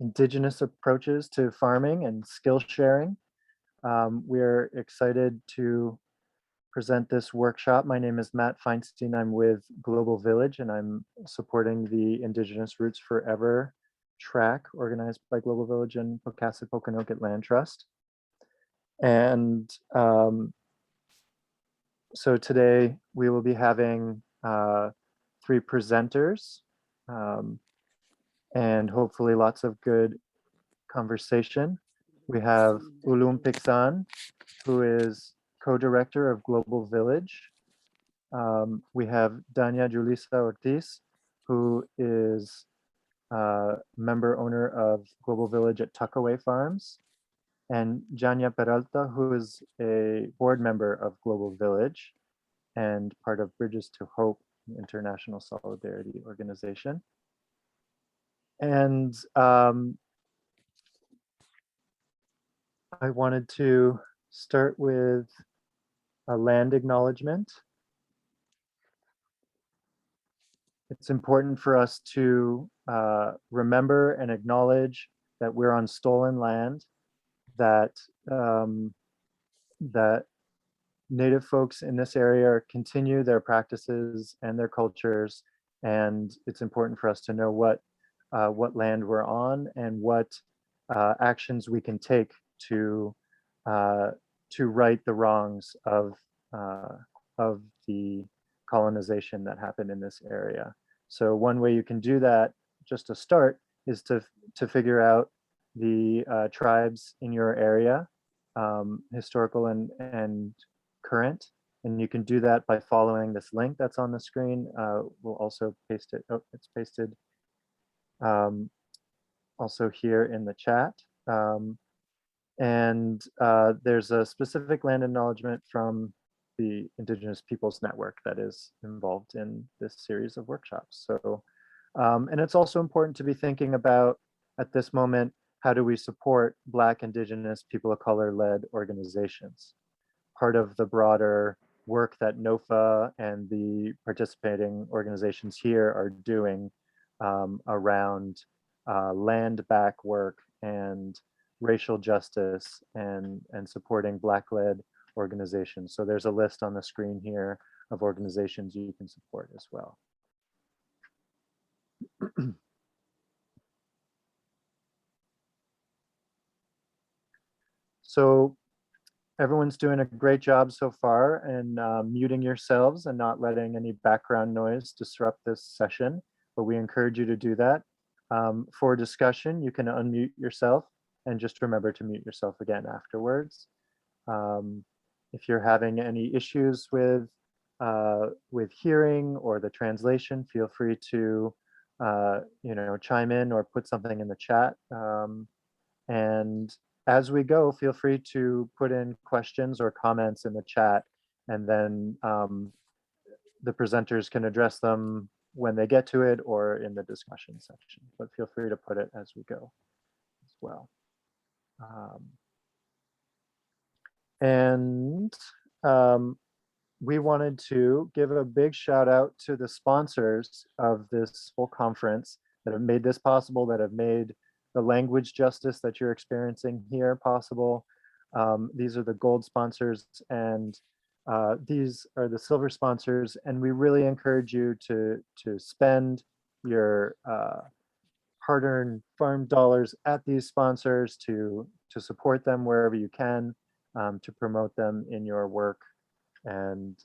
Indigenous approaches to farming and skill sharing. We're excited to present this workshop. My name is Matt Feinstein. I'm with Global Village, and I'm supporting the Indigenous Roots Forever track organized by Global Village and Pocasset Pokanoket Land Trust. And so today we will be having 3 presenters and hopefully lots of good conversation. We have Ulum Pixan, who is co-director of Global Village. We have Dania Julissa Ortiz, who is member owner of Global Village at Tuckaway Farms, and Yania Peralta, who is a board member of Global Village and part of Bridges to Hope, International Solidarity Organization. And I wanted to start with a land acknowledgement. It's important for us to remember and acknowledge that we're on stolen land, that that Native folks in this area continue their practices and their cultures, and it's important for us to know what land we're on and what actions we can take to right the wrongs of the colonization that happened in this area. So one way you can do that, just to start, is to figure out the tribes in your area, historical and current, and you can do that by following this link that's on the screen. We'll also paste it. Oh, it's pasted also here in the chat. And there's a specific land acknowledgement from the Indigenous Peoples Network that is involved in this series of workshops. So, and it's also important to be thinking about, at this moment, how do we support Black, Indigenous, people of color led organizations? Part of the broader work that NOFA and the participating organizations here are doing around land back work and racial justice and supporting Black-led organizations. So there's a list on the screen here of organizations you can support as well. So everyone's doing a great job so far and muting yourselves and not letting any background noise disrupt this session, but we encourage you to do that. For discussion, you can unmute yourself and just remember to mute yourself again afterwards. If you're having any issues with hearing or the translation, feel free to chime in or put something in the chat. And as we go, feel free to put in questions or comments in the chat, and then the presenters can address them when they get to it or in the discussion section, but feel free to put it as we go as well. We wanted to give a big shout out to the sponsors of this whole conference that have made this possible, that have made the language justice that you're experiencing here possible. These are the gold sponsors, and these are the silver sponsors, and we really encourage you to spend your hard-earned farm dollars at these sponsors, to support them wherever you can, to promote them in your work. And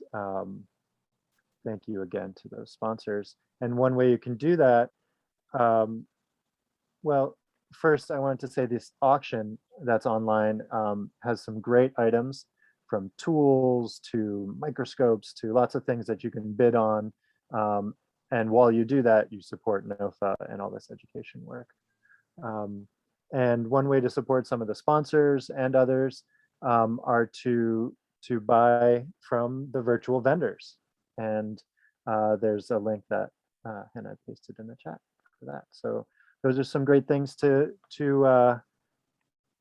thank you again to those sponsors. And one way you can do that, well, first I wanted to say this auction that's online has some great items, from tools to microscopes to lots of things that you can bid on. And while you do that, you support NOFA and all this education work. And one way to support some of the sponsors and others are to buy from the virtual vendors. And there's a link that Hannah pasted in the chat for that. So those are some great things to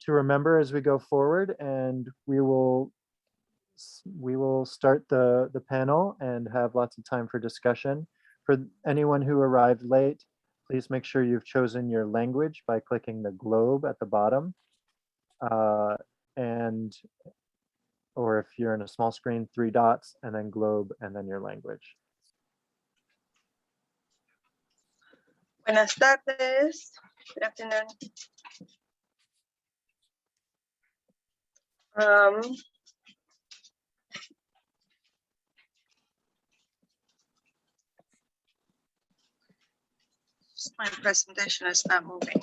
remember as we go forward, and we will start the panel and have lots of time for discussion. For anyone who arrived late, Please make sure you've chosen your language by clicking the globe at the bottom. Or if you're in a small screen, 3 dots, and then globe, and then your language. Buenas tardes. Good afternoon. My presentation is not moving.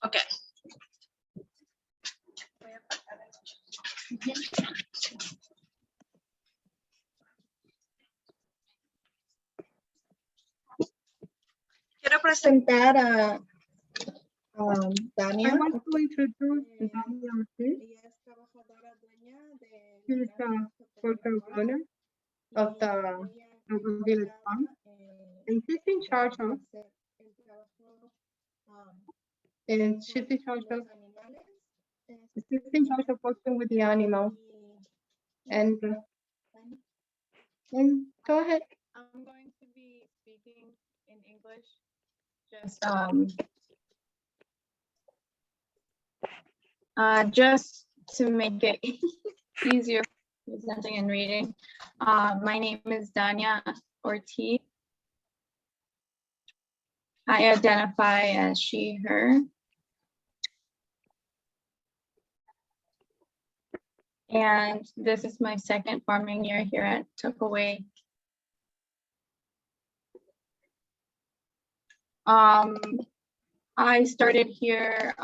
Okay. Quiero presentar a Dania. I want to introduce Dania Ortiz. Ella es trabajadora dueña de She's the worker owner of the Athoh'il farm, and she's in charge of working with the animals. And go ahead. I'm going to be speaking in English, just to make it easier presenting and reading. My name is Dania Ortiz. I identify as she, her. And this is my second farming year here at Tuckaway. I started here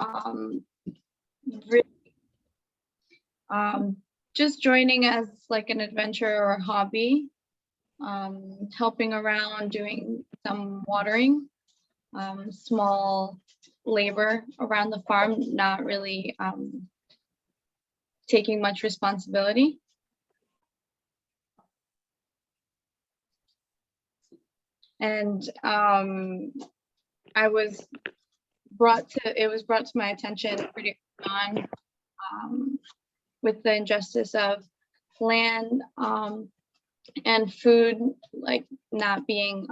just joining as like an adventure or a hobby, helping around, doing some watering, small labor around the farm, not really taking much responsibility. And it was brought to my attention pretty early on with the injustice of land and food, like not being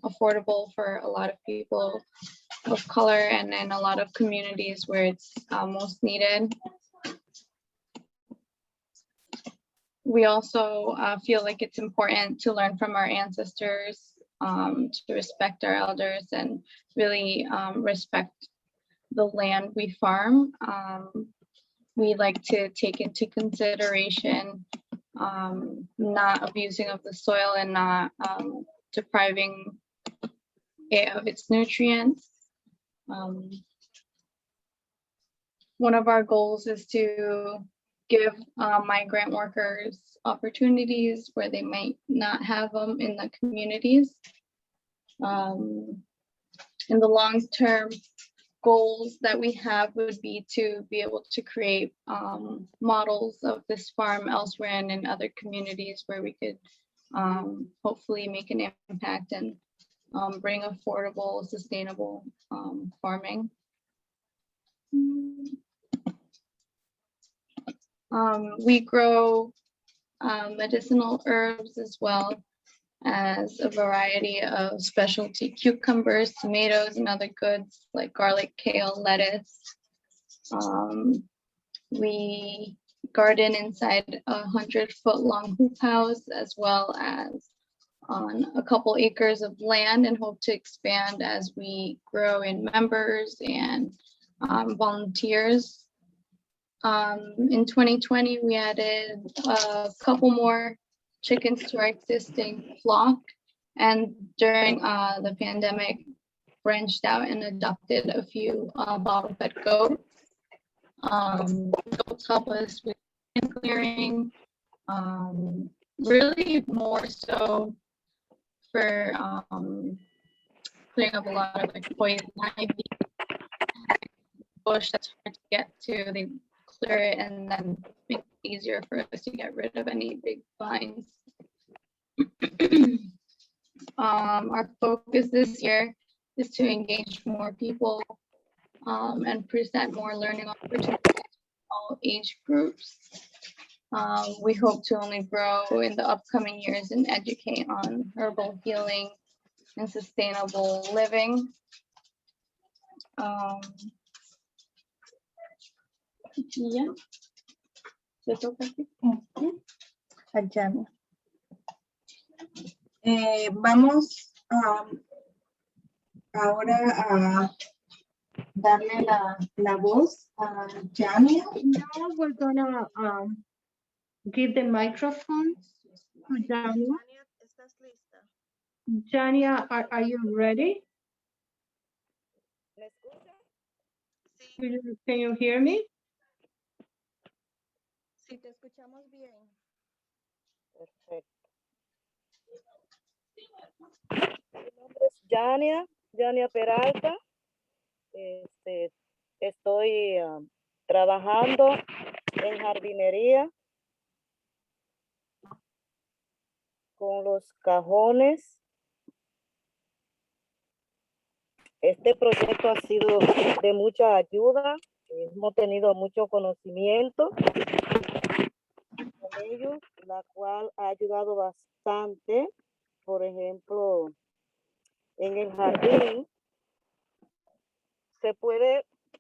affordable for a lot of people of color and in a lot of communities where it's most needed. We also feel like it's important to learn from our ancestors, to respect our elders and really respect the land we farm. We like to take into consideration not abusing of the soil and not depriving it of its nutrients. One of our goals is to give migrant workers opportunities where they might not have them in the communities. In the long-term goals that we have would be to be able to create models of this farm elsewhere and in other communities where we could hopefully make an impact and bring affordable, sustainable farming. We grow medicinal herbs as well as a variety of specialty cucumbers, tomatoes, and other goods like garlic, kale, lettuce. We garden inside a 100-foot-long hoop house, as well as on a couple acres of land, and hope to expand as we grow in members and volunteers. In 2020, we added a couple more chickens to our existing flock, and during the pandemic, branched out and adopted a few bottle-fed goats. Goats help us with clearing, really more so for clearing up a lot of like poison ivy, bush that's hard to get to. They clear it and then make it easier for us to get rid of any big vines. Our focus this year is to engage more people and present more learning opportunities for all age groups. We hope to only grow in the upcoming years and educate on herbal healing and sustainable living. Yeah. ¿Le toca a ti? A Yania. Vamos ahora a darle la voz a Yania. Now we're gonna give the microphone to Dania. ¿Estás lista? Dania, are you ready? ¿Me escucha? Can you hear me? Sí, te escuchamos bien. Perfecto. Mi nombre es Yania Peralta. Estoy trabajando en jardinería con los cajones. Este proyecto ha sido de mucha ayuda. Hemos tenido mucho conocimiento con ellos, la cual ha ayudado bastante. Por ejemplo, en el jardín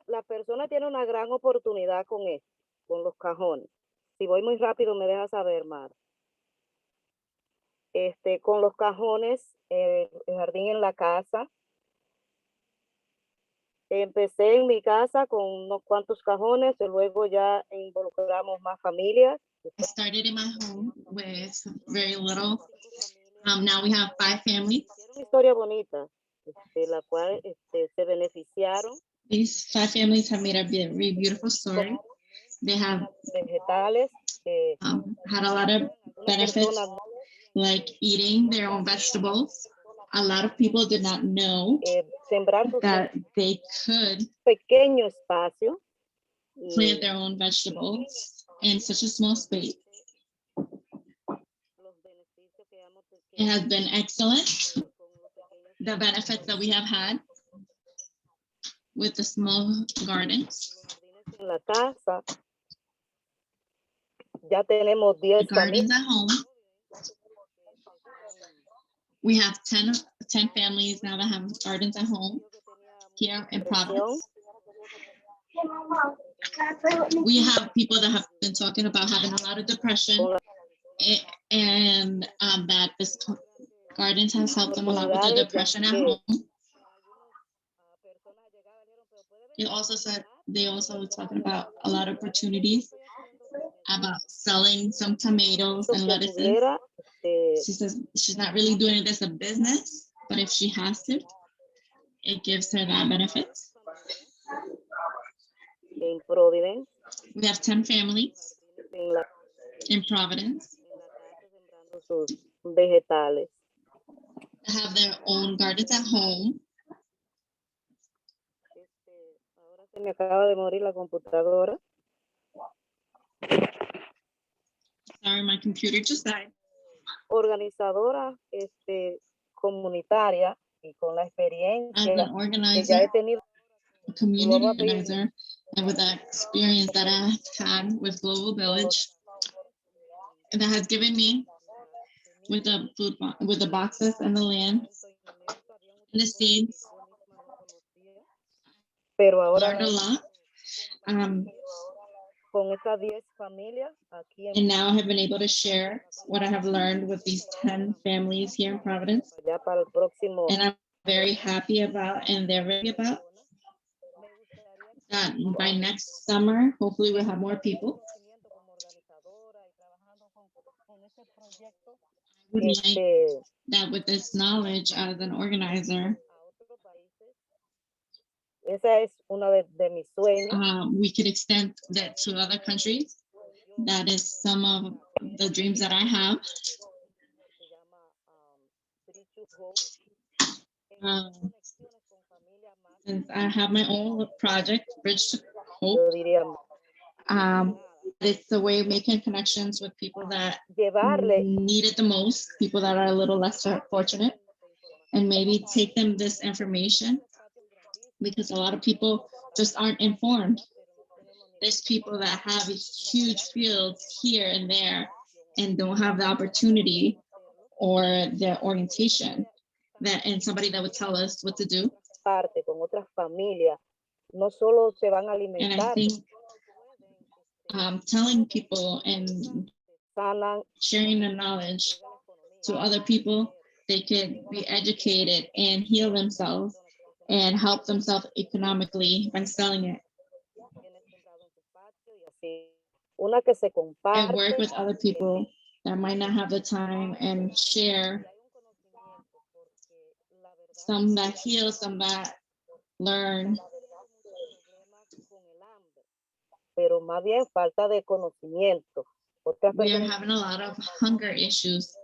la persona tiene una gran oportunidad con esto, con los cajones. Si voy muy rápido me deja saber, Mar. Con los cajones, el jardín en la casa. Empecé en mi casa con unos cuantos cajones y luego ya involucramos más familias. I started in my home with very little. Now we have 5 families. Es una historia bonita, la cual se beneficiaron. These 5 families have made a very beautiful story. They have Vegetales. had a lot of benefits, like eating their own vegetables. A lot of people did not know Sembrar sus that they could pequeño espacio. plant their own vegetables in such a small space. It has been excellent. The benefits that we have had with the small gardens. En la casa ya tenemos 10 Gardens familias. at home. We have 10 families now that have gardens at home here in Providence. We have people that have been talking about having a lot of depression, and that this gardens has helped them a lot with their depression at home. He also said they also were talking about a lot of opportunities about selling some tomatoes and lettuces. She says she's not really doing it as a business, but if she has to, it gives her that benefit. En Providence, We have 10 families en la in Providence sembrando sus vegetales. that have their own gardens at home. Ahora se me acaba de morir la computadora. Sorry, my computer just died. Organizadora comunitaria y con la As experiencia an que ya organizer, he tenido a community organizer, and with the experience that I've had with Global Village, that has given me with the food, with the boxes and the land and the seeds, pero ahora learned a lot. con estas 10 familias aquí And now I have been able to share what I have learned with these 10 families here in Providence. ya para el próximo And I'm very happy about, and they're very about, that by next summer, hopefully we'll have more people. como organizadora y trabajando con este proyecto I would like a that with this knowledge as an organizer, otros países. Esa es una de mis sueños. we could extend that to other countries. That is some of the dreams that I have. Se llama Bridge to Hope. Um, Conexiones con familias más, Since I have my own project, Bridge to Hope, yo diría, it's a way of making connections with people that llevarle need it the most, people that are a little less fortunate, and maybe take them this information, because a lot of people just aren't informed. there's people that have huge fields here and there and don't have the opportunity or the orientation and somebody that would tell us what to do. Parte con otras familias, no solo se van a And I alimentar, think telling people and sanan, sharing the knowledge to other people, they could be educated and heal themselves and help themselves economically by selling it. Una que se And comparte, work with other people that might not have the time and share, some that heal, some that learn. pero más bien falta de conocimiento. Otras We are personas having a lot of hunger issues,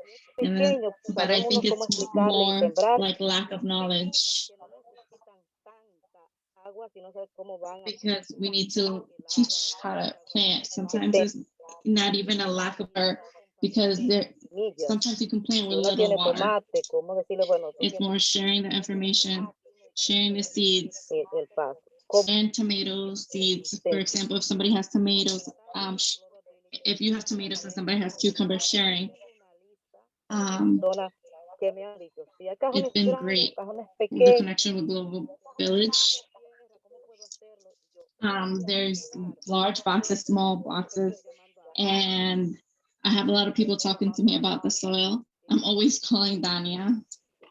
and pequeños, but I sabemos think cómo it's explicarle y more sembrar, like lack of knowledge, que no necesitan tanta agua, si no sabes cómo van a because we need to teach how to plant. Sometimes it's not even a lack of water, because there semillas. sometimes you can plant with Si uno little tiene water. tomate, cómo decirle, bueno, tú It's tienes more sharing the information, sharing the seeds, el paso. ¿Cómo and tomato seeds. For se- example, if somebody has tomatoes, if you have tomatoes and somebody has cucumbers, sharing. personas que me han dicho, si hay It's cajones been grandes, great, cajones the pequeños, connection with Global Village. ¿cómo puedo hacerlo? Y yo, There's large boxes, small boxes, and I have a lot of people talking to me about the soil. I'm always calling Dania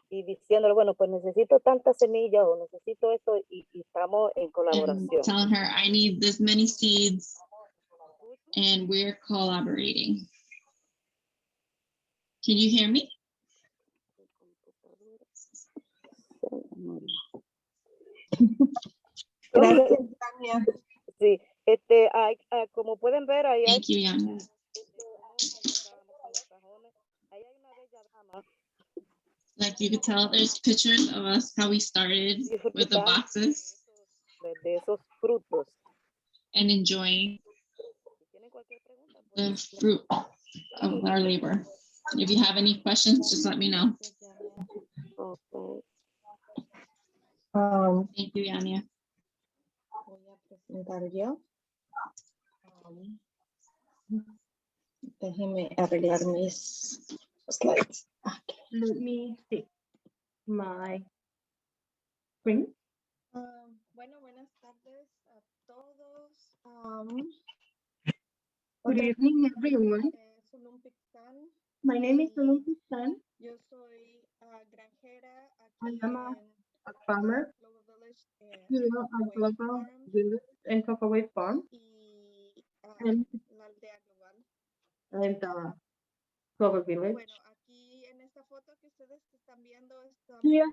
y diciéndole, bueno, pues necesito tantas semillas o necesito esto y estamos en and colaboración. telling her I need this many seeds, and we're collaborating. Can you hear me? Gracias, Tania. Sí, como pueden ver, ahí hay Thank you, Yania. ahí hay una bella dama Like you could tell, there's pictures of us, how we started with the boxes de esos frutos. and enjoying Si tienen cualquier pregunta, the fruit of our labor. If you have any questions, just let me know. okay. Thank you, Yania. Voy a presentar yo. Déjeme arreglar mis slides. Okay. Let me see my screen. Bueno, buenas tardes a todos. Good evening, everyone. Ulum Pixan. My name is Ulum Pixan. Yo soy granjera I aquí am a farmer Global Village here at Global Village and Cocoa Farm y and la aldea global. Global Village. Bueno, aquí en esta foto que ustedes están viendo estamos Here,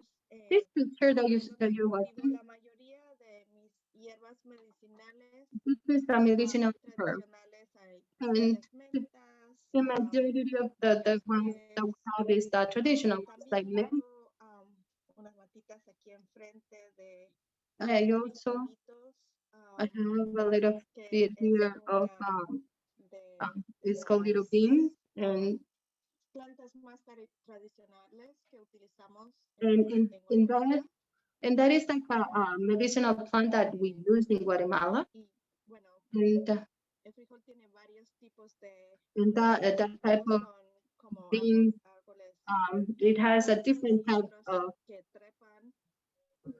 this picture that you're cultivo watching, la mayoría de mis hierbas medicinales this is a medicinal herb. tradicionales. Hay And mentas, the majority of the ones that we have is the traditional ones, like mint. tengo unas matitas aquí enfrente de I also arbolitos, I have a little que bit es here of de it's called little beans, and plantas más tradicionales que utilizamos and en Guatemala. that is like a medicinal plant that we use in Guatemala. Y bueno, And el frijol tiene varios tipos de that type of son como beans, árboles it has a different type otros of que trepan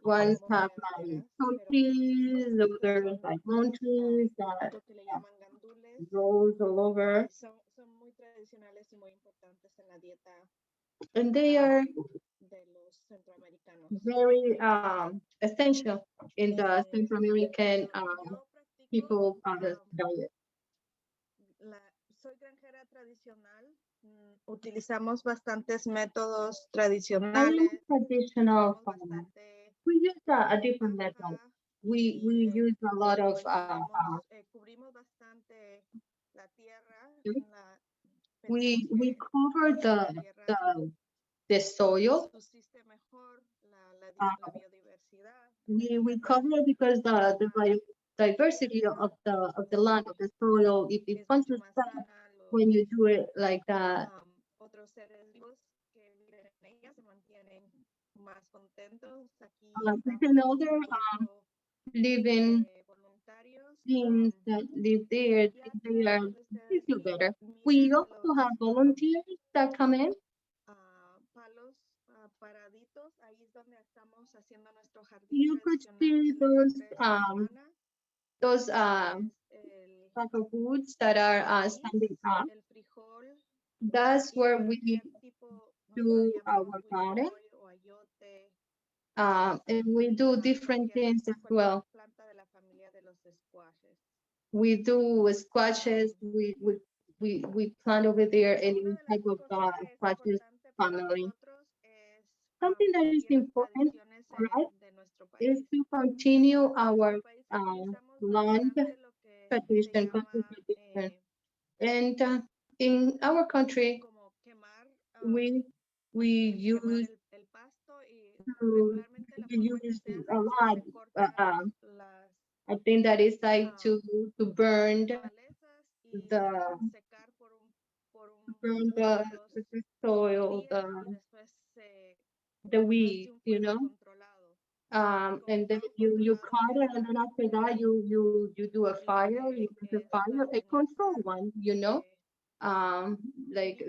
ones como have like enredaderas, tall pero trees, others like lawn trees that lo que le llaman gandules grows all over, son muy tradicionales y muy importantes en la dieta and they are de los centroamericanos. very essential in the Central American Yo people practico, diet. soy granjera tradicional. Utilizamos bastantes métodos I am tradicionales. traditional Usamos farmer. bastante We use a different method. paja We y, use a lot of cubrimos bastante la tierra. we Pensamos que cover la tierra the soil. subsiste mejor la biodiversidad. We cover it because the biodiversity of the land, of the soil, it Es mucho punches más back sana, when you do it like that. otros seres vivos que viven en ella se mantienen más contentos. Aquí We can also live in voluntarios beings that live there, they feel better. We also have volunteers that come in. Palos paraditos, ahí es donde estamos haciendo nuestro jardín You could tradicional see de las tres those semanas. type of foods that are standing up. El frijol, That's where we tipo, do nosotros our llamamos garden. huiloy o ayote. And we do different things as well. Planta de la familia de los squashes. We do squashes. We plant over there any type of squashes family. Something that is important for us is to continue our land tradition, country tradition. And in our country, we use a lot. I think that is like to burn the soil, the weed, you know. And then you cut it, and then after that you do a fire, you use a fire, a control one, you know, like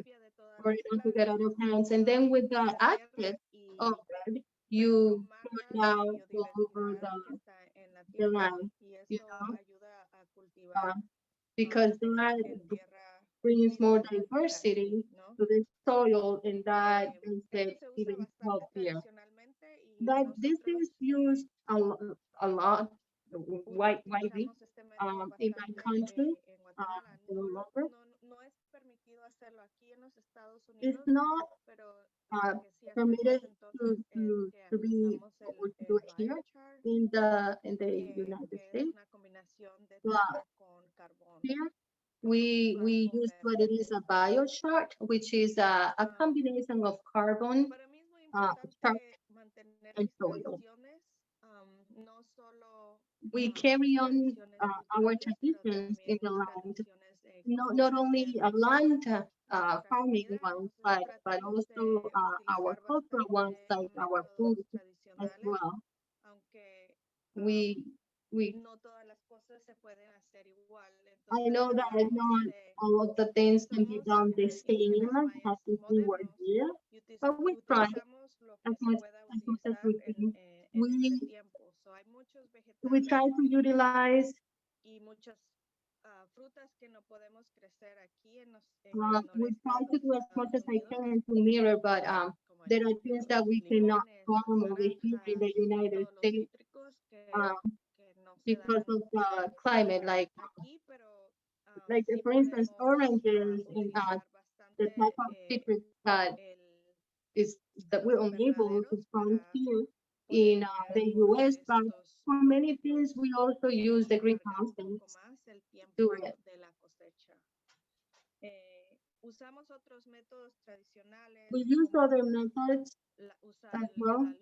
for it not to get out of hands. And then with the ashes of it, you pour it out all over the land, you know, because that brings more diversity to the soil, and that makes it even healthier. But this is used a lot, widely, in my country, no longer. It's not permitted to be or to do it here in the United States. But here we use what it is a biochar, which is a combination of carbon, char, and soil. We carry on our traditions in the land, not only a land farming ones, but also our cultural ones, like our food as well. We I know that not all of the things can be done the same as if we were here, but we try as much as we can. We try to utilize we try to do as much as I can to mirror, but there are things that we cannot farm over here in the United States because of the climate, like for instance, oranges and the type of citrus that is that we're unable to farm here in the US, but for many things we also use the greenhouses to do it. We use other methods as well.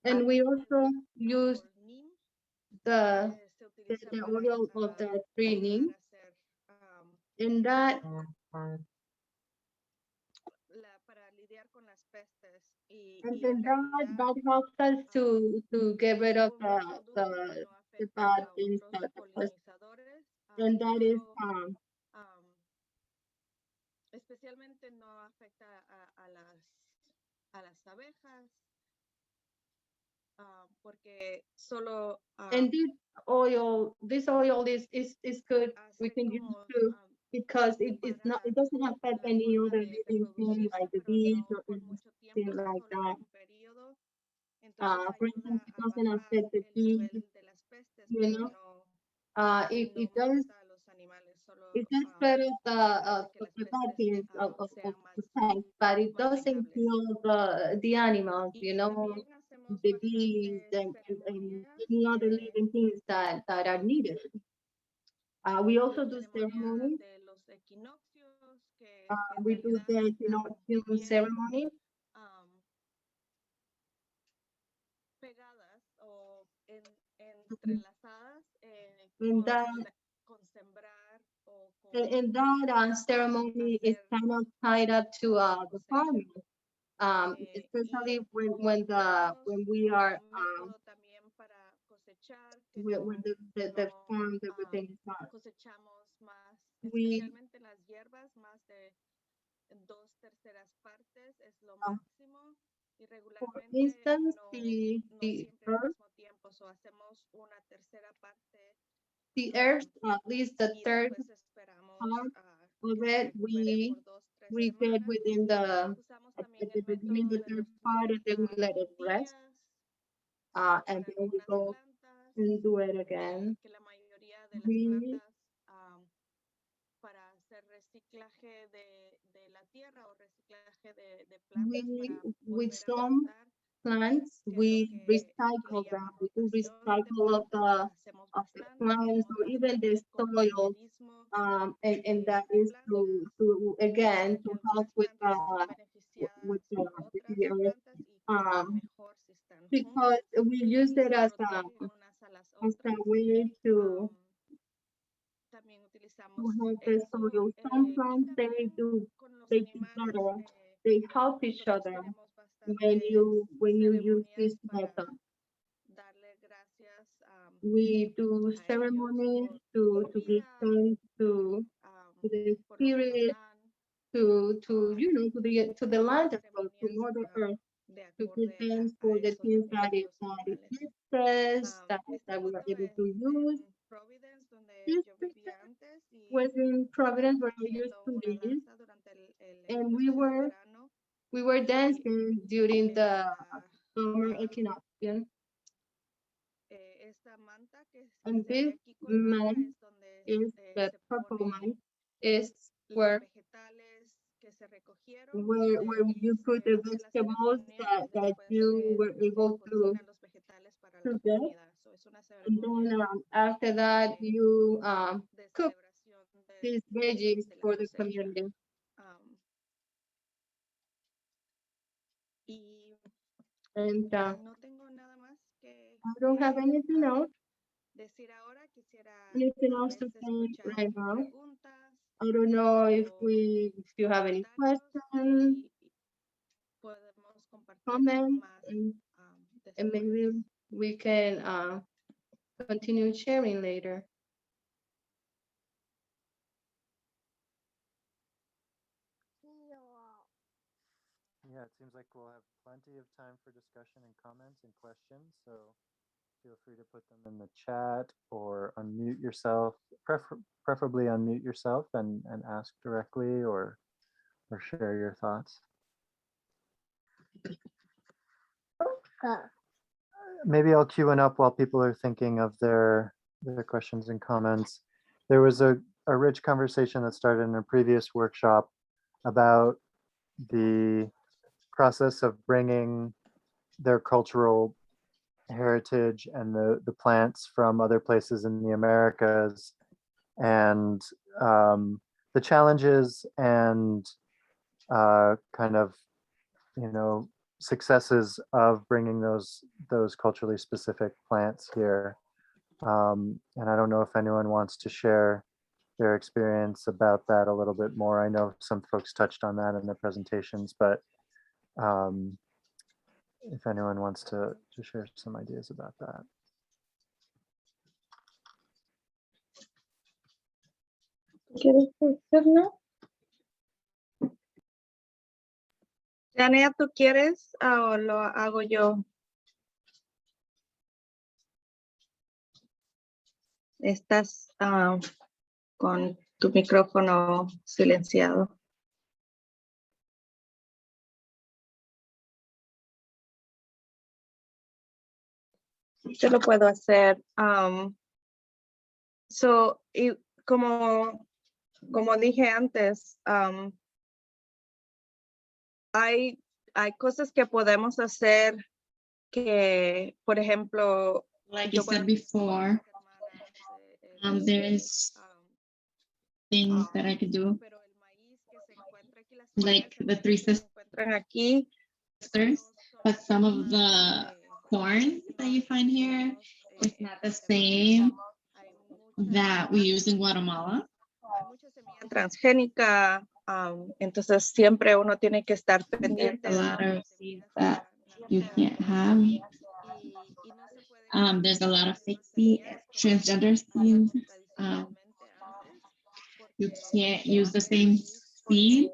And we also use the oil of the tree neem, and that that helps us to get rid of the bad things that the pest, and that is especialmente no afecta a las abejas, porque solo and this oil is good. We can use too because it doesn't affect any other living thing like the bees or anything like that. For instance, it doesn't affect the bees, you know. It does. It gets rid of the bad things of the pest, but it doesn't kill the animals, you know, the bees and any other living things that are needed. We also do ceremonies. We do the equinoctial ceremony. Pegadas o entrelazadas And that con sembrar o con and that ceremony is kind of tied up to the farming. Especially when we are when the farm everything is done. Cosechamos más, We especialmente las hierbas, más de 2/3 partes es lo máximo. Y for regularmente instance, no the siempre al earth, mismo tiempo, so hacemos 1/3 parte the earth, at least the y third después esperamos part que of se it, recupere por 2-3 we get semanas. within the Usamos at también the el beginning método the de third los part, and then we 40 let it rest, días and para then we algunas go plantas, and do it again. que la mayoría de las We plantas para hacer reciclaje de la tierra o reciclaje de plantas para with volver a some plantar, plants, que es lo we que aquí recycle le them. llaman We do rotación de recycle plantas, hacemos of the bastante, plants hacemos or even the bastante soil, compañerismo and that de is plantas, to again que to help algunas with plantas se ven beneficiadas the por otras earth, plantas y quedan mejor si están because juntas we use y it se as protegen unas a las a otras. way to También to utilizamos help the eso soil. Some y plants también con los they do animales. better. They help each Nosotros other tenemos when you use ceremonias this para method. darle gracias We do a ellos ceremonies por to su give vida, thanks to the por lo que nos spirit, dan, to you know to the land as well, to ceremonias Mother Earth, de to give acorde thanks a for the eso things también de los that it animales. says Esta that we are foto able es to use. en Providence, donde This yo picture vivía antes, y was in Providence where I used haciendo to una live, danza durante el and equinoccio de verano. we were dancing during the Esta, summer equinox. esta manta que And se ve this aquí colgada man es donde is the se purple man ponen is los where vegetales que se recogieron, where you put the hace la vegetables ceremonia y that después you were able se cocinan los vegetales para la to get. comunidad. So, es una And ceremonia then after that, de, you de cook celebración these veggies de la for the cosecha. community. Y And no tengo nada más que I don't have anything else, decir ahora. Quisiera anything tal else to vez say escuchar right now. preguntas I don't know if o you have any comentarios questions, y podemos compartir comments, más and después. maybe we can continue sharing later. Yeah, it seems like we'll have plenty of time for discussion and comments and questions. So feel free to put them in the chat or unmute yourself, preferably unmute yourself and ask directly or share your thoughts. Maybe I'll queue one up while people are thinking of their questions and comments. There was a rich conversation that started in a previous workshop about the process of bringing their cultural heritage and the plants from other places in the Americas, and the challenges and kind of, you know, successes of bringing those culturally specific plants here. And I don't know if anyone wants to share their experience about that a little bit more. I know some folks touched on that in their presentations, but if anyone wants to share some ideas about that. Yania, ¿tú quieres o lo hago yo? Estás con tu micrófono silenciado. Yo lo puedo hacer. Y como dije antes, hay cosas que podemos hacer que, por ejemplo, like you said before, there is things that I could do, like the three sisters, but some of the corn that you find here is not the same that we use in Guatemala. transgénica, entonces siempre uno tiene que estar There's pendiente a de lot las of seeds that you can't have. There's a lot of fake seeds, transgender seeds. You can't use the same seed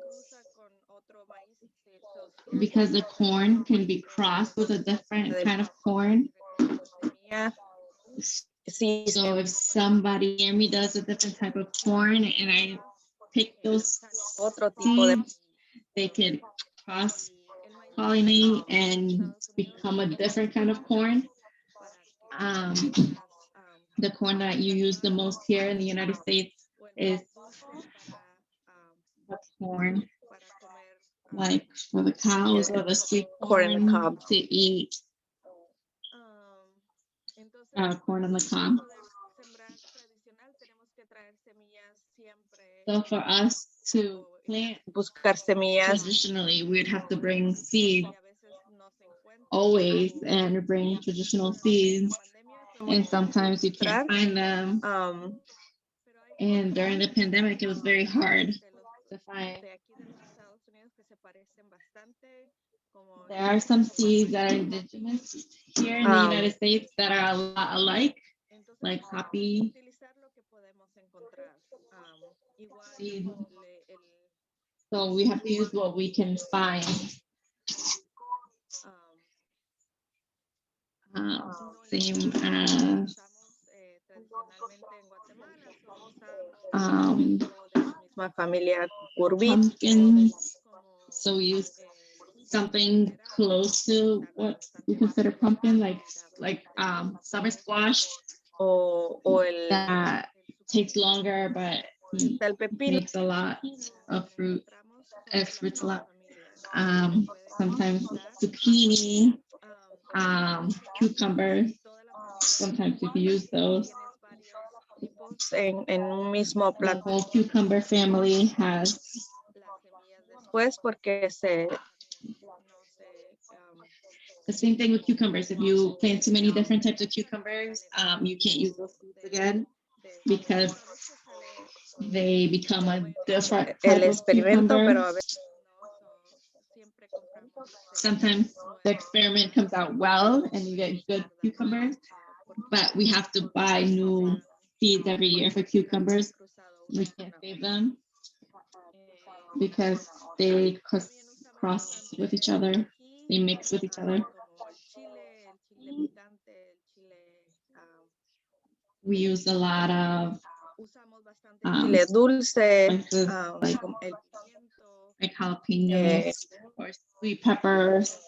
because the corn can be crossed with a different kind of corn. Sí, So if somebody near me does a different type of corn and I pick those otro tipo de seeds, they could cross pollinate and become a different kind of corn. The corn that you use the most here in the United States is the corn like for the cows or the sweet corn to eat. Corn on the cob. So for us to plant buscar semillas traditionally, we'd have to bring seeds always and bring traditional seeds. And sometimes you can't find them. And during the pandemic, it was very hard to find. There are some seeds that are indigenous here in the United States that are a lot alike, like poppy seed. So we have to use what we can find. Same as pumpkins. So we use something close to what we consider pumpkin, like summer squash, that takes longer, but makes a lot of fruit. Fruits a lot. Sometimes zucchini, cucumbers. Sometimes you can use those. en un mismo The planta. whole cucumber family has. Pues porque The same thing with cucumbers. If you plant too many different types of cucumbers, you can't use those seeds again because they become a different type of cucumber. Sometimes the experiment comes out well and you get good cucumbers, but we have to buy new seeds every year for cucumbers. We can't save them because they cross with each other. They mix with each other. We use a lot of chile dulce, spices like jalapenos or sweet peppers.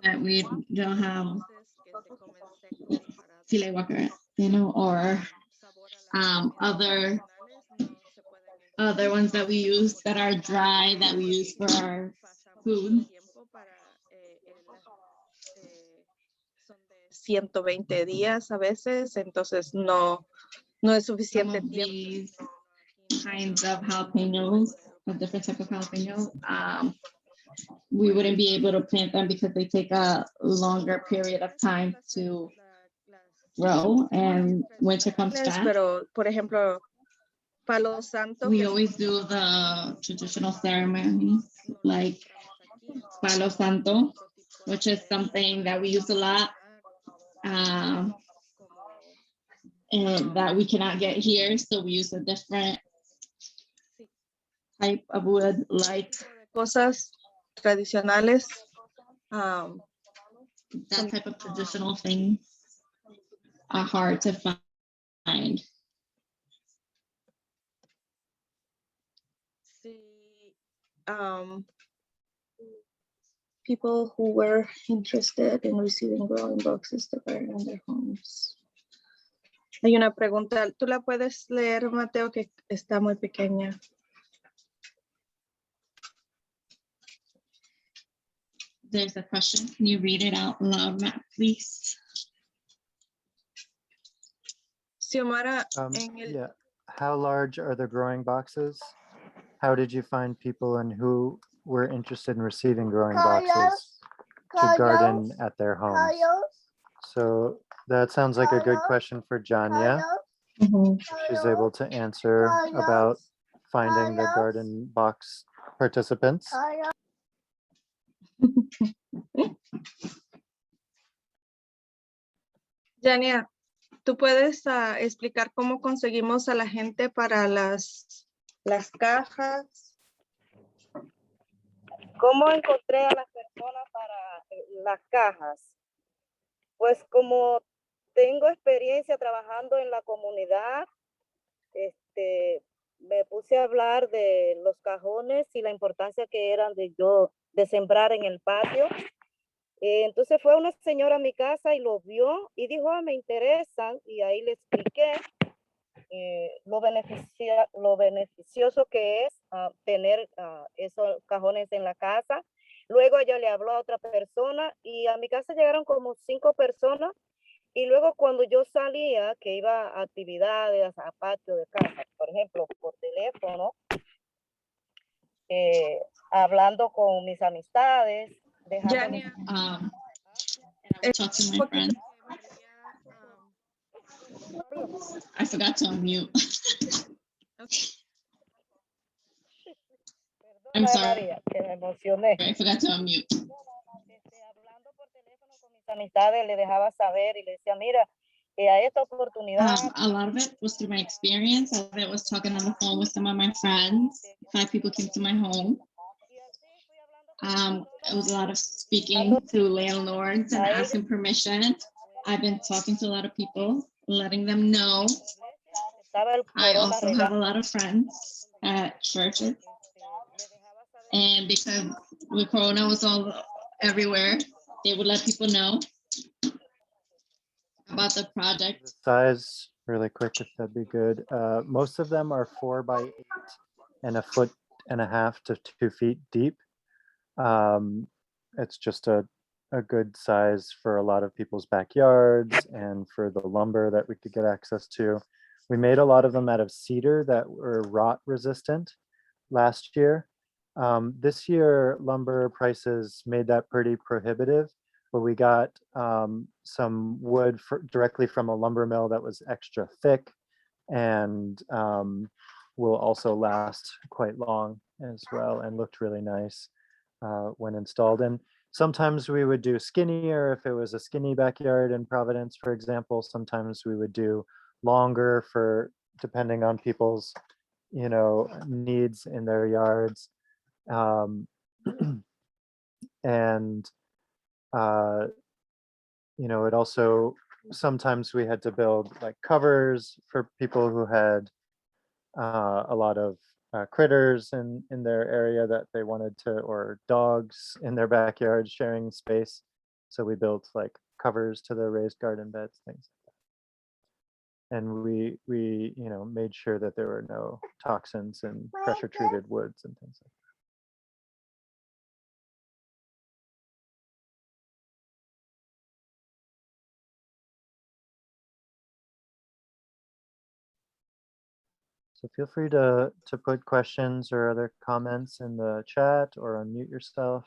That we don't have chile guacara, or other ones that we use that are dry that we use for our food. 120 días a veces, entonces no es suficiente tiempo. tiempo. These kinds of jalapenos, a different type of jalapeno, we wouldn't be able to plant them because they take a longer period of time to grow, and winter comes fast. Pero, por ejemplo, Palo Santo. We always do the traditional ceremonies like Palo Santo, which is something that we use a lot and that we cannot get here. So we use a different type of wood, like cosas tradicionales. That type of traditional things are hard to find. People who were interested in receiving growing boxes to burn in their homes. Hay una pregunta, ¿tú la puedes leer, Mateo, que está muy pequeña? There's a question. Can you read it out loud, Matt, please? Xiomara, yeah. How large are the growing boxes? How did you find people and who were interested in receiving growing boxes to garden at their homes? So that sounds like a good question for Jania. Mhm. She's able to answer about finding the garden box participants. Yania, ¿tú puedes explicar cómo conseguimos a la gente para las cajas? ¿Cómo encontré a las personas para las cajas? Pues como tengo experiencia trabajando en la comunidad, me puse a hablar de los cajones y la importancia que eran de sembrar en el patio. Entonces fue una señora a mi casa y lo vio y dijo, me interesan, y ahí le expliqué lo beneficioso que es tener esos cajones en la casa. Luego ella le habló a otra persona y a mi casa llegaron como 5 personas. Y luego cuando yo salía, que iba a actividades, a patio de casa, por ejemplo, por teléfono, hablando con mis amistades, Yania, And I would talk to my friends. I forgot to unmute. I'm sorry. María, que me emocioné. I forgot to unmute. Hablando por teléfono con mis amistades, le dejaba saber y le decía, mira, a esta oportunidad. A lot of it was through my experience. A lot of it was talking on the phone with some of my friends. 5 people came to my home. It was a lot of speaking to landlords and asking permission. I've been talking to a lot of people, letting them know. I also have a lot of friends at churches. And because the corona was all everywhere, they would let people know about the project. The size, really quick, if that'd be good. Most of them are 4 by 8 and 1.5 feet to 2 feet deep. It's just a good size for a lot of people's backyards and for the lumber that we could get access to. We made a lot of them out of cedar that were rot resistant last year. This year, lumber prices made that pretty prohibitive, but we got some wood directly from a lumber mill that was extra thick and will also last quite long as well and looked really nice when installed. And sometimes we would do skinnier if it was a skinny backyard in Providence, for example. Sometimes we would do longer for depending on people's, needs in their yards. And it also, sometimes we had to build like covers for people who had a lot of critters in their area that they wanted to, or dogs in their backyard sharing space. So we built like covers to the raised garden beds, things like that. And we made sure that there were no toxins and pressure treated woods and things like that. So feel free to put questions or other comments in the chat or unmute yourself.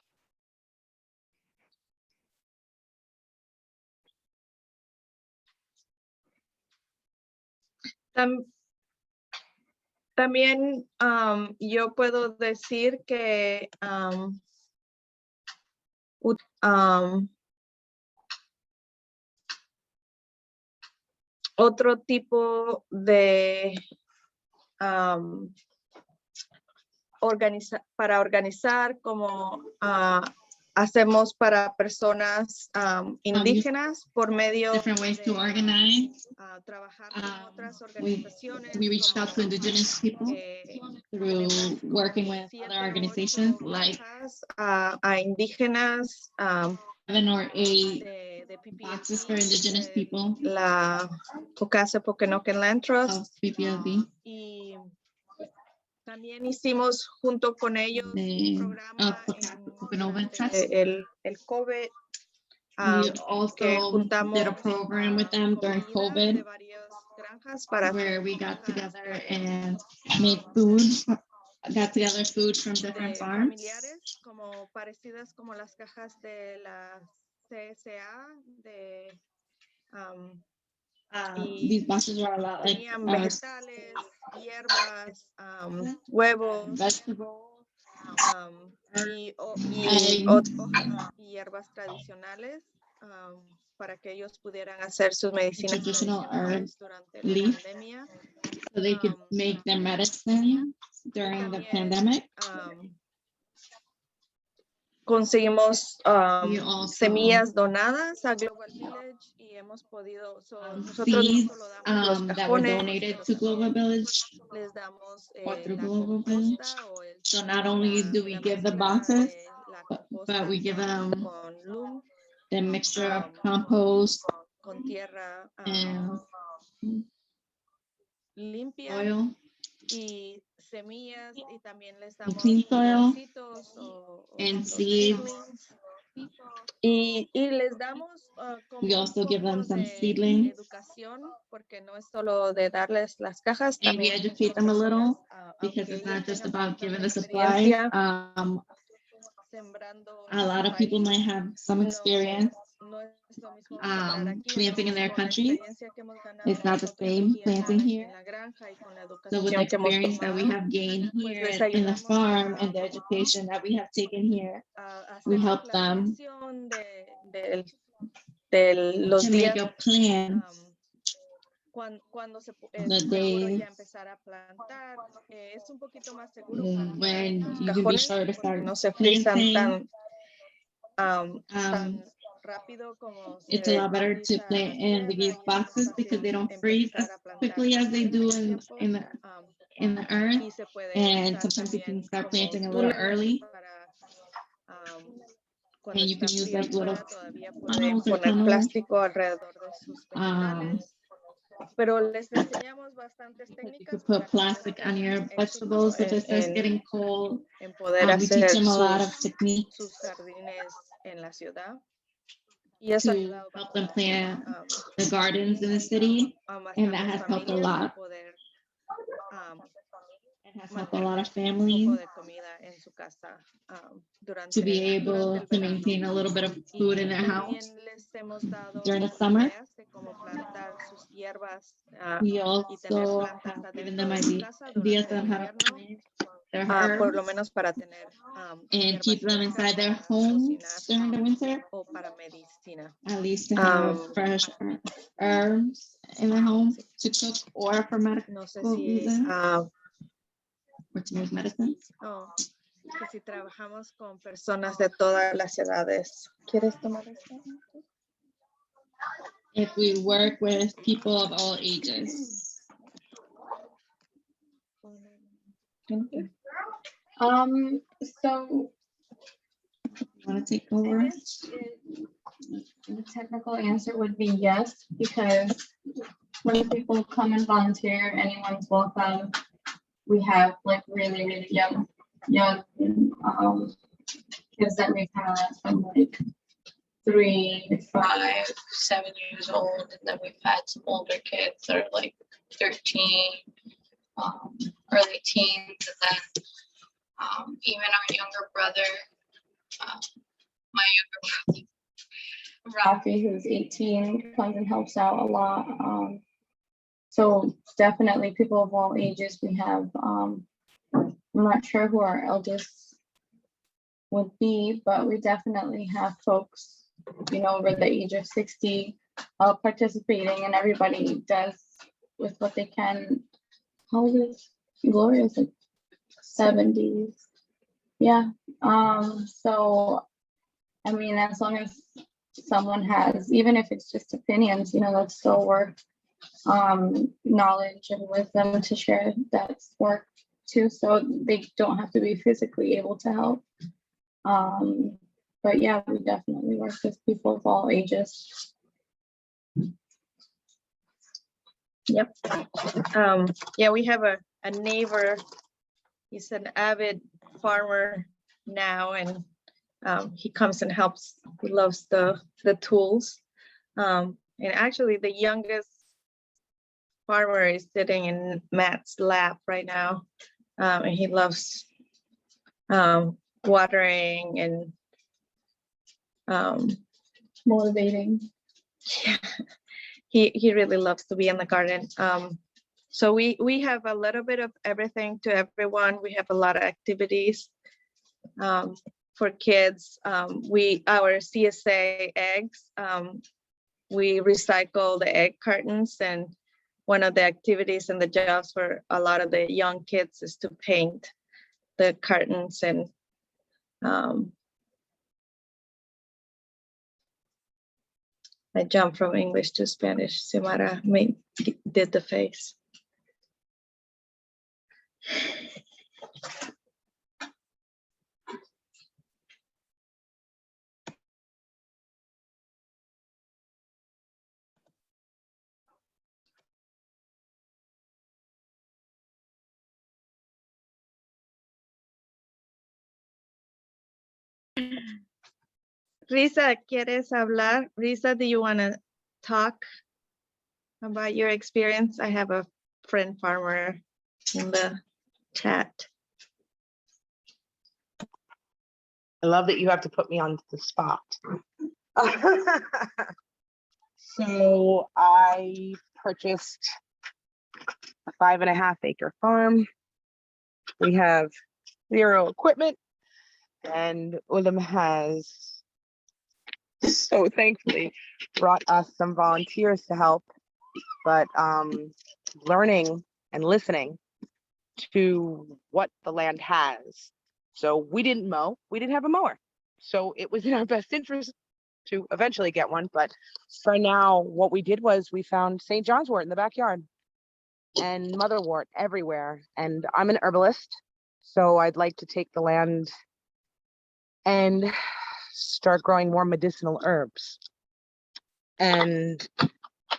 También yo puedo decir que otro tipo de para organizar como hacemos para personas indígenas por medio Different ways to organize. Trabajar con otras organizaciones. We reached out to Indigenous people through working with other organizations like a indígenas 7 or 8 de PPLT, boxes for Indigenous people la Pocase Poquenoken Trust of PPLT. Y también hicimos junto con ellos un programa el COVID. We also did a program with them during COVID where we got together and made food, got together food from different farms. Como parecidas como las cajas de la CSA, de These boxes are a lot like tenían vegetales, hierbas, huevos, vegetables, y hierbas tradicionales para que ellos pudieran hacer sus medicinas traditional tradicionales durante la leaf, pandemia. so they could make their medicine during the pandemic. Conseguimos We also semillas donadas a Global Village y hemos podido, nosotros seeds no solo damos los that were cajones, donated pero to Global también Village les damos or through la Global Village. composta o el, So not only do we la give the mezcla boxes, de la but composta we give them con loom, the mixture of compost con tierra and limpia soil, y semillas, y también les and damos clean soil, piloncitos o and los seeds. seedlings. Y les damos como We also give them poco some de seedlings, educación, porque no es solo de darles las cajas, and we también educate them a little, aunque because it's ellos not just tengan about poca giving the supply. experiencia A sembrando lot of people might have some experience no es lo mismo sembrar aquí, planting in their entonces, con la countries. experiencia que hemos ganado It's not the nosotros same aquí planting en here. la granja y con la So with educación the que hemos experience that we tomado, have gained pues here les in the ayudamos farm and the education that we have taken here, a we hacer la help them planeación de los to días make a plan cuando se the es seguro day ya empezar a plantar. Es un poquito más seguro plantar when en you can be cajones sure to porque start no se frisan planting. tan rápido como It's a se lot better to frisa plant la in tierra, these y es boxes más because they fácil don't freeze as empezar a plantar quickly as they en do ese tiempo. in the earth. Y se puede And usar sometimes you can también start como planting a little túneles early, para and cuando you está can use frío like little afuera, todavía pueden funnels or poner tunnels. plástico alrededor de sus vegetales. Pero les enseñamos bastantes You técnicas could para put que ellos plastic on your tengan éxito vegetables if it starts getting cold. en poder We teach hacer them a lot of sus techniques jardines en la ciudad. Y eso ha to ayudado help them bastante, plant the gardens in the city, a and that bastantes has helped a familias lot. poder It has helped a mantener lot of un families poco de comida en su casa durante to be able durante el to verano. maintain a little bit of food in Y their house también les hemos dado during the summer. ideas de cómo plantar sus hierbas We y tener also plantas have given adentro them de su casa ideas durante el on how to invierno, plant their por lo herbs menos para tener and hierbas keep them frescas inside their para homes cocinar during the winter, o para medicina. at least to have fresh herbs in their home to cook or for medical No sé si reasons or to make medicine. que si trabajamos con personas de todas las edades. ¿Quieres tomar esto? If we work with people of all ages. So Want to take over? The technical answer would be yes, because when people come and volunteer, anyone's welcome. We have like really, really young kids that we've had from like 3, 5, 7 years old, and then we've had some older kids that are like 13, early teens, and then even our younger brother, my younger brother, Rocky, who's 18, comes and helps out a lot. So definitely people of all ages. We have, I'm not sure who our eldest would be, but we definitely have folks, over the age of 60 participating, and everybody does with what they can. How old is Gloria's? Like 70s. Yeah. So, I mean, as long as someone has, even if it's just opinions, that's still worth knowledge and wisdom to share. That's work too. So they don't have to be physically able to help. But yeah, we definitely work with people of all ages. Yep. Yeah, we have a neighbor. He's an avid farmer now, and he comes and helps. He loves the tools. And actually, the youngest farmer is sitting in Matt's lap right now, and he loves watering and Motivating. yeah, he really loves to be in the garden. So we have a little bit of everything to everyone. We have a lot of activities for kids. Our CSA eggs, we recycle the egg cartons, and one of the activities and the jobs for a lot of the young kids is to paint the cartons. And I jumped from English to Spanish. Xiomara did the face. Risa, ¿quieres hablar? Risa, do you want to talk about your experience? I have a friend farmer in the chat. I love that you have to put me on the spot. So I purchased a 5.5 acre farm. We have 0 equipment, and Ulum has so thankfully brought us some volunteers to help, but learning and listening to what the land has. So we didn't mow, we didn't have a mower. So it was in our best interest to eventually get one. But for now, what we did was we found St. John's wort in the backyard and motherwort everywhere. And I'm an herbalist, so I'd like to take the land and start growing more medicinal herbs. And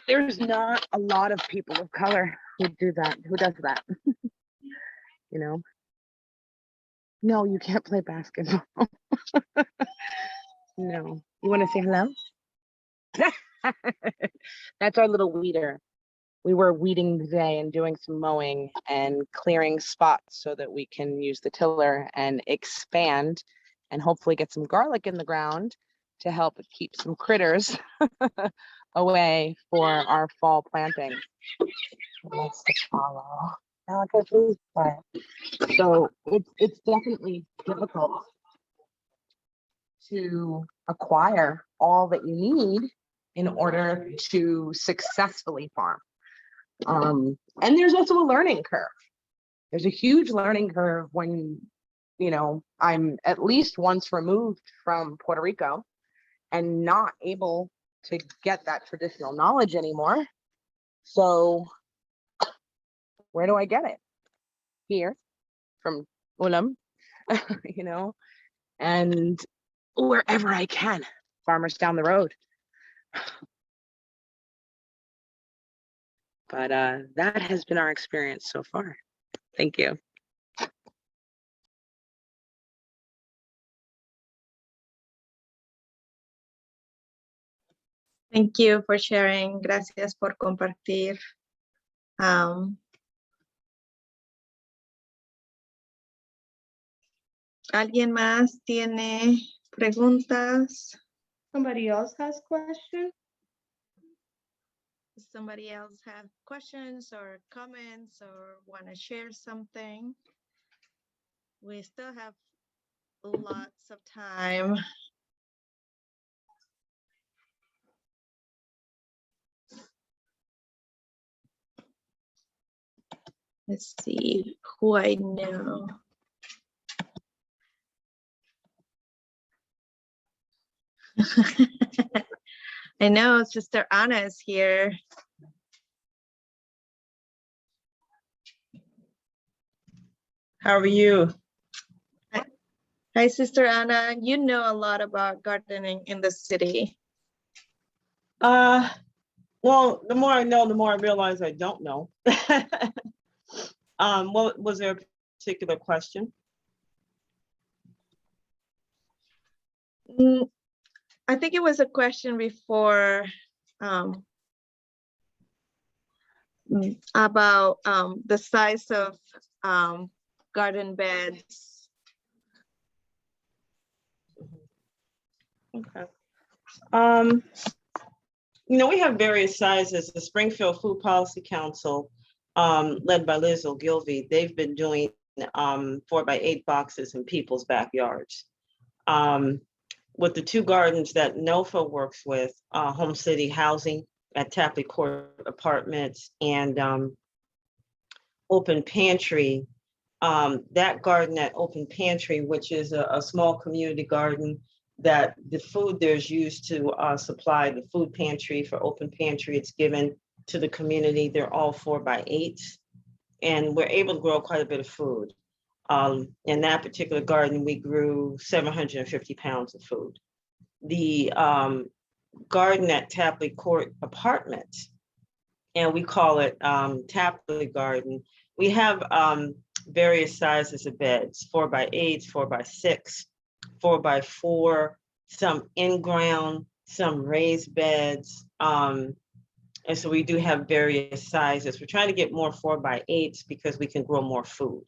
there's not a lot of people of color who do that, who does that. You know? No, you can't play basketball. No. You want to say hello? That's our little weeder. We were weeding today and doing some mowing and clearing spots so that we can use the tiller and expand and hopefully get some garlic in the ground to help keep some critters away for our fall planting. Let's follow. Okay, please quiet. So it's definitely difficult to acquire all that you need in order to successfully farm. And there's also a learning curve. There's a huge learning curve when, you know, I'm at least once removed from Puerto Rico and not able to get that traditional knowledge anymore. So where do I get it? Here from Ulum, you know, and wherever I can, farmers down the road. But that has been our experience so far. Thank you. Thank you for sharing. Gracias por compartir. ¿Alguien más tiene preguntas? Somebody else has questions? Does somebody else have questions or comments or want to share something? We still have lots of time. Let's see who I know. I know Sister Anna is here. How are you? Hi, Sister Anna. You know a lot about gardening in the city. Well, the more I know, the more I realize I don't know. What was there a particular question? I think it was a question before about the size of garden beds. Okay. we have various sizes. The Springfield Food Policy Council, led by Liz Ogilvie, they've been doing 4x8 boxes in people's backyards. With the 2 gardens that NOFA works with, Home City Housing at Tapley Court Apartments and Open Pantry, that garden at Open Pantry, which is a small community garden that the food there's used to supply the food pantry for Open Pantry. It's given to the community. They're all 4x8s, and we're able to grow quite a bit of food. In that particular garden, we grew 750 pounds of food. The garden at Tapley Court Apartments, and we call it Tapley Garden. We have various sizes of beds, 4x8s, 4x6, 4x4, some in-ground, some raised beds. And so we do have various sizes. We're trying to get more 4x8s because we can grow more food.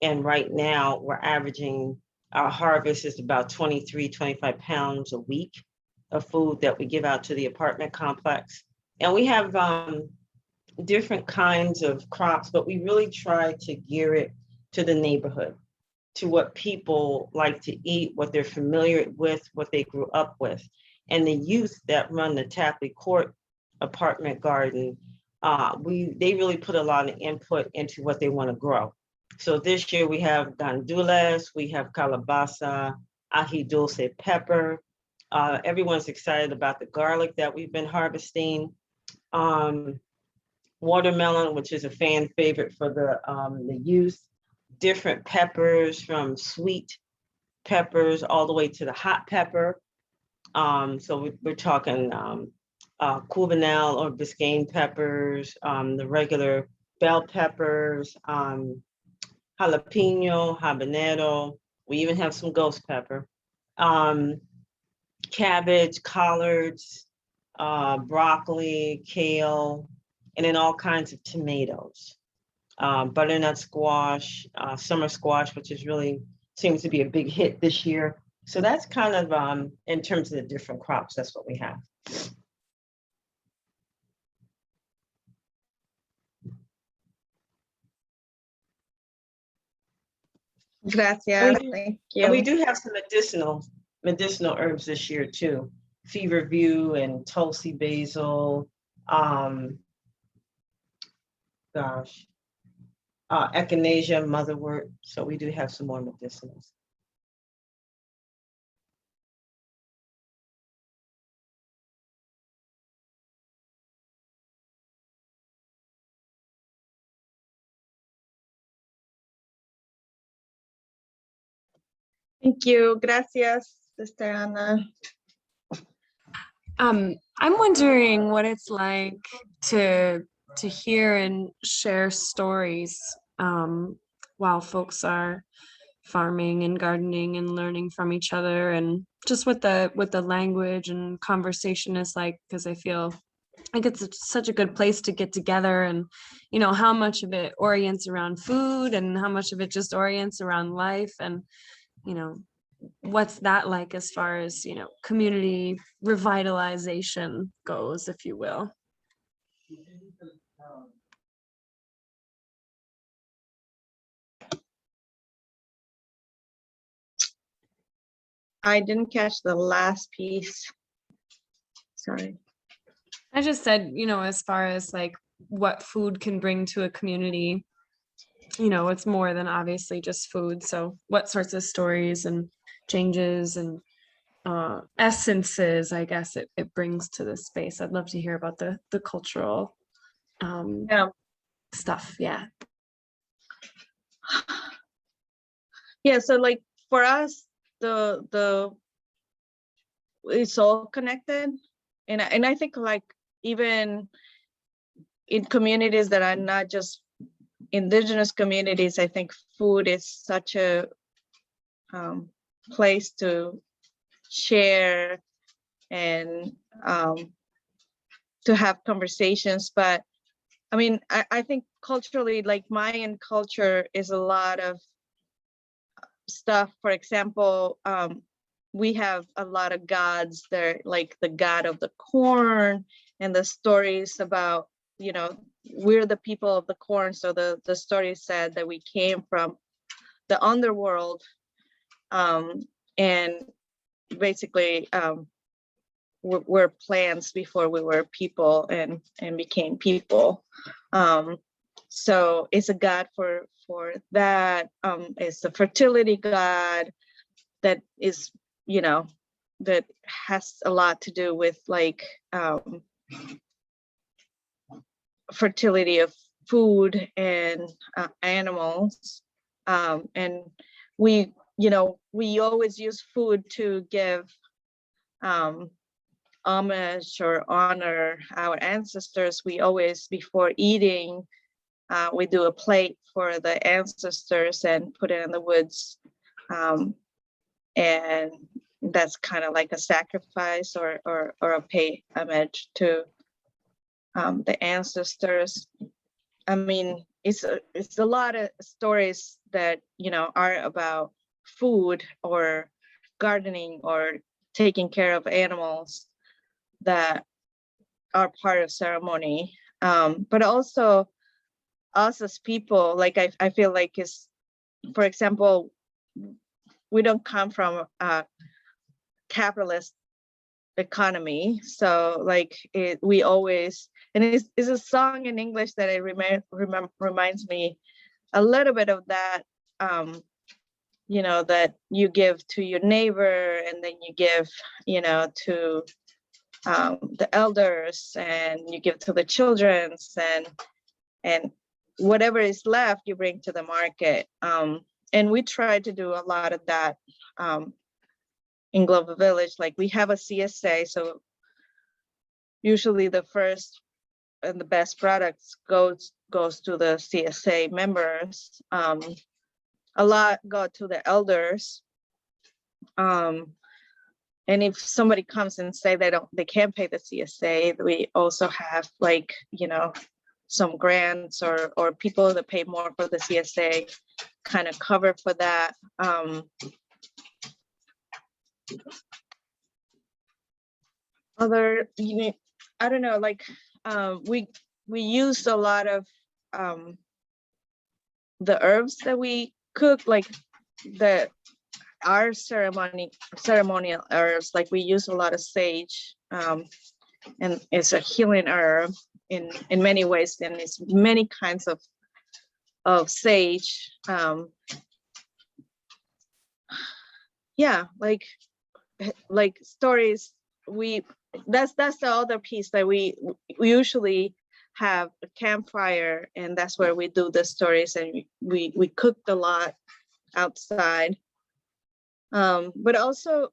And right now we're averaging, our harvest is about 23, 25 pounds a week of food that we give out to the apartment complex. And we have different kinds of crops, but we really try to gear it to the neighborhood, to what people like to eat, what they're familiar with, what they grew up with. And the youth that run the Tapley Court Apartment Garden, they really put a lot of input into what they want to grow. So this year we have gandules, we have calabaza, ají dulce pepper. Everyone's excited about the garlic that we've been harvesting. Watermelon, which is a fan favorite for the youth. Different peppers, from sweet peppers all the way to the hot pepper. So we're talking Cubanelle or Biscayne peppers, the regular bell peppers, jalapeno, habanero. We even have some ghost pepper, cabbage, collards, broccoli, kale, and then all kinds of tomatoes. Butternut squash, summer squash, which is really seems to be a big hit this year. So that's kind of in terms of the different crops, that's what we have. Gracias. Thank you. And we do have some medicinal herbs this year too. Feverview and Tulsi basil. Echinacea, motherwort. So we do have some more medicinals. Thank you. Gracias, Sister Ana. I'm wondering what it's like to hear and share stories while folks are farming and gardening and learning from each other, and just what the language and conversation is like, because I feel like it's such a good place to get together, and how much of it orients around food and how much of it just orients around life, and what's that like as far as community revitalization goes, if you will. I didn't catch the last piece. Sorry. I just said, as far as like what food can bring to a community, it's more than obviously just food. So what sorts of stories and changes and essences, I guess, it brings to this space. I'd love to hear about the cultural stuff. Yeah. Yeah, so like for us, the it's all connected, and I think like even in communities that are not just Indigenous communities, I think food is such a place to share and to have conversations. But I mean, I think culturally, like Mayan culture is a lot of stuff. For example, we have a lot of gods. They're like the god of the corn and the stories about, you know, we're the people of the corn. So the story said that we came from the underworld, and basically we're plants before we were people and became people. So it's a god for that. It's a fertility god that is, you know, that has a lot to do with like fertility of food and animals. And we, you know, we always use food to give homage or honor our ancestors. We always, before eating, we do a plate for the ancestors and put it in the woods. And that's kind of like a sacrifice or a pay homage to the ancestors. I mean, it's a lot of stories that, you know, are about food or gardening or taking care of animals that are part of ceremony. But also us as people, like I feel like is, for example, we don't come from a capitalist economy. So like we always, and it's a song in English that it reminds me a little bit of that, you know, that you give to your neighbor and then you give, you know, to the elders and you give to the children's and whatever is left you bring to the market. And we try to do a lot of that in Global Village. Like we have a CSA, so usually the first and the best products goes to the CSA members. A lot go to the elders. And if somebody comes and say they can't pay the CSA, we also have like, you know, some grants or people that pay more for the CSA kind of cover for that. Other, you know, I don't know, like we used a lot of the herbs that we cook, like our ceremonial herbs, like we use a lot of sage, and it's a healing herb in many ways, and it's many kinds of sage. Yeah, like stories. That's the other piece that we usually have a campfire, and that's where we do the stories, and we cooked a lot outside. But also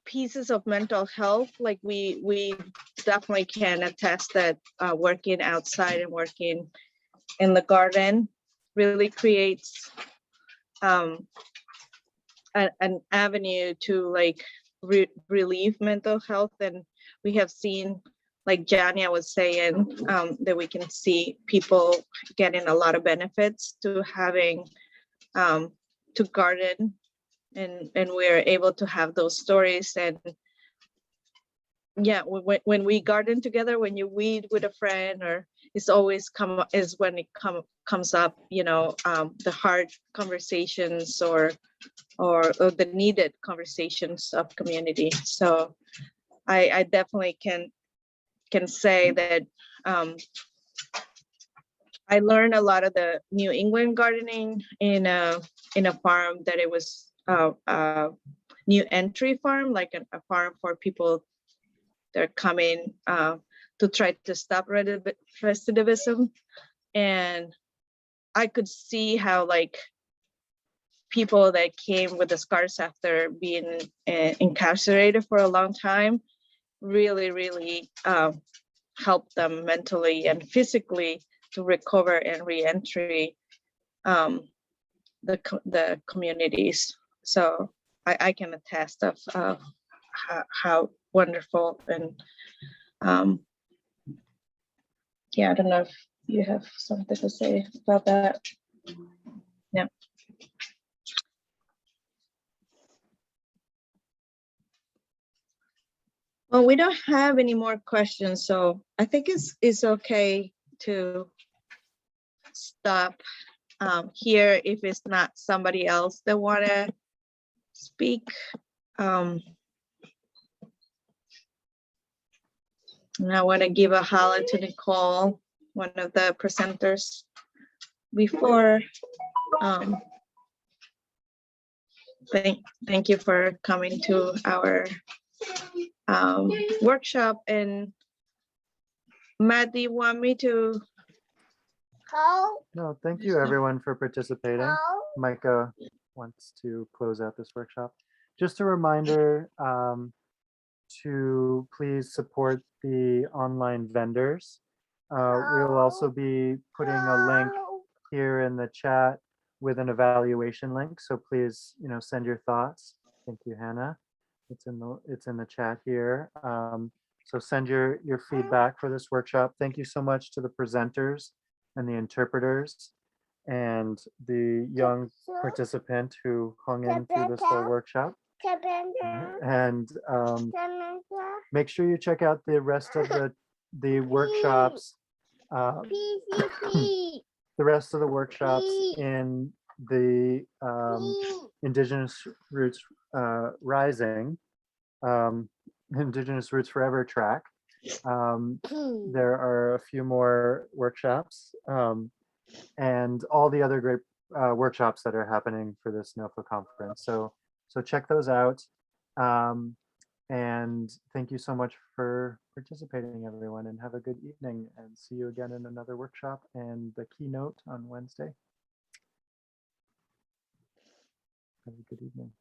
pieces of mental health, like we definitely can attest that working outside and working in the garden really creates an avenue to like relieve mental health. And we have seen, like Yania was saying, that we can see people getting a lot of benefits to having to garden, and we're able to have those stories. And yeah, when we garden together, when you weed with a friend, or it's always when it comes up, you know, the hard conversations or the needed conversations of community. So I definitely can say that I learned a lot of the New England gardening in a farm that it was a new entry farm, like a farm for people that are coming to try to stop recidivism. And I could see how like people that came with the scars after being incarcerated for a long time really helped them mentally and physically to recover and re-entry the communities. So I can attest of how wonderful. And yeah, I don't know if you have something to say about that. Yeah. Well, we don't have any more questions, so I think it's okay to stop here if it's not somebody else that wanna speak. And I wanna give a holler to Nicole, one of the presenters, before. Thank you for coming to our workshop. And Matt, do you want me to? No, thank you everyone for participating. Micah wants to close out this workshop. Just a reminder to please support the online vendors. We'll also be putting a link here in the chat with an evaluation link. So please, send your thoughts. Thank you, Hannah. It's in the chat here. So send your feedback for this workshop. Thank you so much to the presenters and the interpreters and the young participant who hung in through this whole workshop. And make sure you check out the rest of the workshops. The rest of the workshops in the Indigenous Roots Rising, Indigenous Roots Forever track. There are a few more workshops and all the other great workshops that are happening for this NOFA conference. So check those out. And thank you so much for participating, everyone, and have a good evening, and see you again in another workshop and the keynote on Wednesday. Have a good evening.